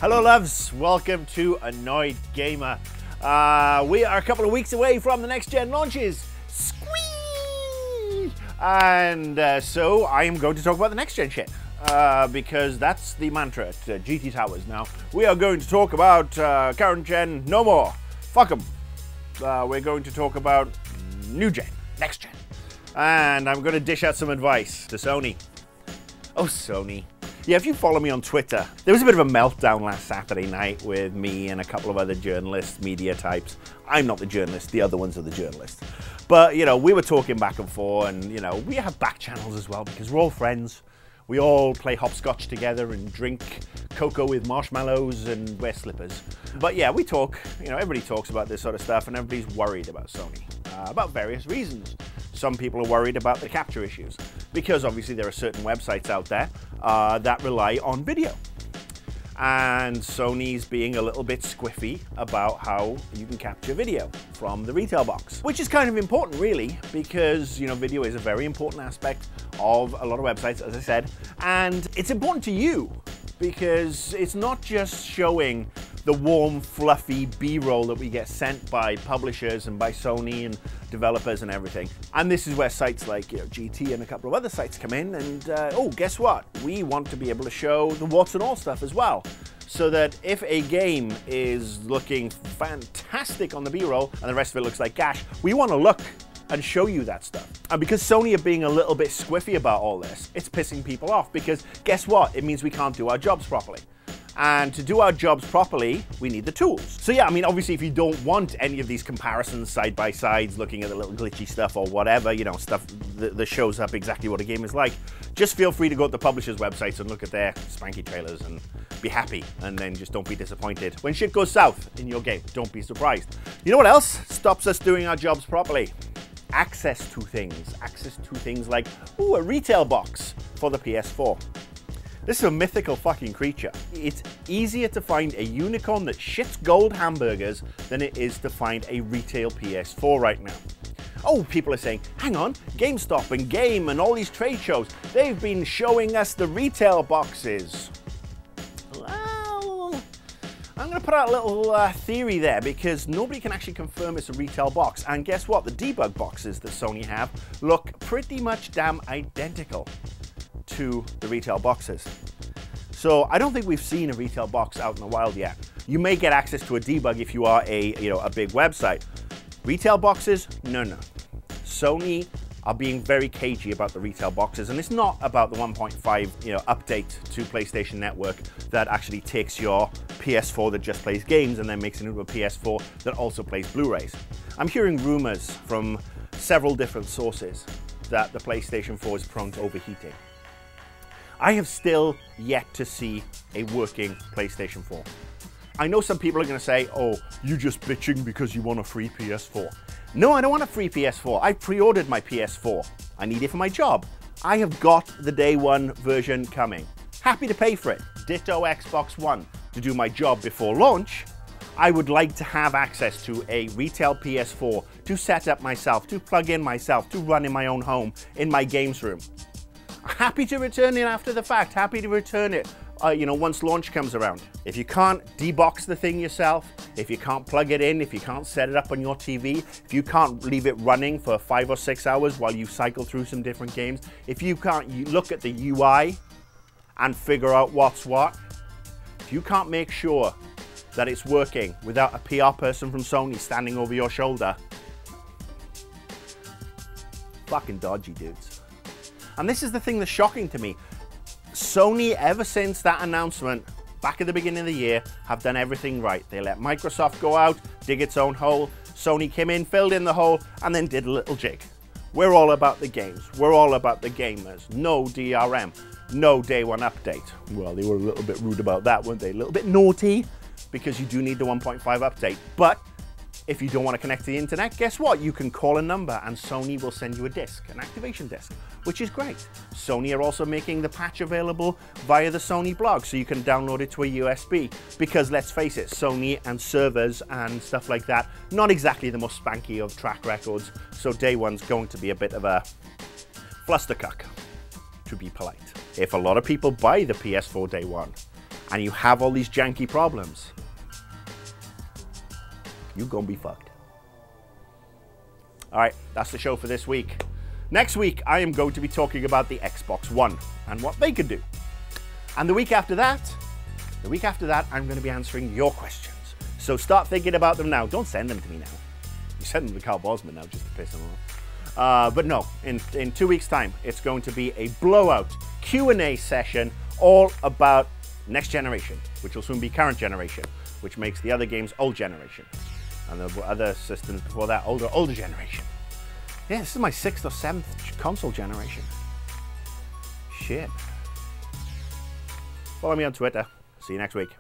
Hello loves, welcome to Annoyed Gamer. We are a couple of weeks away from the next gen launches. Squeeze! And so I am going to talk about the next gen shit. Because that's the mantra at GT Towers now. We are going to talk about current gen no more. Fuck them. We're going to talk about new gen, next gen. And I'm going to dish out some advice to Sony. Oh, Sony. Yeah, if you follow me on Twitter, there was a bit of a meltdown last Saturday night with me and a couple of other journalists, media types. I'm not the journalist, the other ones are the journalists. But, you know, we were talking back and forth and, you know, we have back channels as well because we're all friends. We all play hopscotch together and drink cocoa with marshmallows and wear slippers. But yeah, we talk, you know, everybody talks about this sort of stuff and everybody's worried about Sony, about various reasons. Some people are worried about the capture issues because obviously there are certain websites out there that rely on video. And Sony's being a little bit squiffy about how you can capture video from the retail box, which is kind of important really because, you know, video is a very important aspect of a lot of websites, as I said, and it's important to you because it's not just showing the warm, fluffy B-roll that we get sent by publishers and by Sony and developers and everything. And this is where sites like, you know, GT and a couple of other sites come in and, oh, guess what? We want to be able to show the warts and all stuff as well. So that if a game is looking fantastic on the B-roll and the rest of it looks like gash, we want to look and show you that stuff. And because Sony are being a little bit squiffy about all this, it's pissing people off because guess what? It means we can't do our jobs properly. And to do our jobs properly, we need the tools. So yeah, I mean, obviously if you don't want any of these comparisons side by sides, looking at the little glitchy stuff or whatever, you know, stuff that shows up exactly what a game is like, just feel free to go to the publishers' websites and look at their spanky trailers and be happy. And then just don't be disappointed. When shit goes south in your game, don't be surprised. You know what else stops us doing our jobs properly? Access to things. Access to things like, ooh, a retail box for the PS4. This is a mythical fucking creature. It's easier to find a unicorn that shits gold hamburgers than it is to find a retail PS4 right now. Oh, people are saying, hang on, GameStop and Game and all these trade shows, they've been showing us the retail boxes. Well, I'm going to put out a little theory there because nobody can actually confirm it's a retail box. And guess what? The debug boxes that Sony have look pretty much damn identical to the retail boxes. So I don't think we've seen a retail box out in the wild yet. You may get access to a debug if you are a big website. Retail boxes, no. Sony are being very cagey about the retail boxes, and it's not about the 1.5 update to PlayStation Network that actually takes your PS4 that just plays games and then makes it into a PS4 that also plays Blu-rays. I'm hearing rumors from several different sources that the PlayStation 4 is prone to overheating. I have still yet to see a working PlayStation 4. I know some people are going to say, oh, you're just bitching because you want a free PS4. No, I don't want a free PS4. I pre-ordered my PS4. I need it for my job. I have got the day one version coming. Happy to pay for it. Ditto Xbox One. To do my job before launch, I would like to have access to a retail PS4 to set up myself, to plug in myself, to run in my own home, in my games room. Happy to return it after the fact, happy to return it, once launch comes around. If you can't debox the thing yourself, if you can't plug it in, if you can't set it up on your TV, if you can't leave it running for 5 or 6 hours while you cycle through some different games, if you can't look at the UI and figure out what's what, if you can't make sure that it's working without a PR person from Sony standing over your shoulder, fucking dodgy, dudes. And this is the thing that's shocking to me. Sony, ever since that announcement back at the beginning of the year, have done everything right. They let Microsoft go out, dig its own hole. Sony came in, filled in the hole, and then did a little jig. We're all about the games. We're all about the gamers. No DRM. No day one update. Well, they were a little bit rude about that, weren't they? A little bit naughty, because you do need the 1.5 update. But if you don't want to connect to the internet, guess what? You can call a number and Sony will send you a disc, an activation disc, which is great. Sony are also making the patch available via the Sony blog, so you can download it to a USB. Because let's face it, Sony and servers and stuff like that, not exactly the most spanky of track records, so day one's going to be a bit of a flustercuck, to be polite. If a lot of people buy the PS4 day one, and you have all these janky problems, you're gonna be fucked. All right, that's the show for this week. Next week, I am going to be talking about the Xbox One and what they could do. And the week after that, I'm going to be answering your questions. So start thinking about them now. Don't send them to me now. You send them to Carl Bosman now just to piss them off. But no, in 2 weeks' time, it's going to be a blowout Q&A session all about next generation, which will soon be current generation, which makes the other games old generation. And the other systems before that, older generation. Yeah, this is my 6th or 7th console generation. Shit. Follow me on Twitter. See you next week.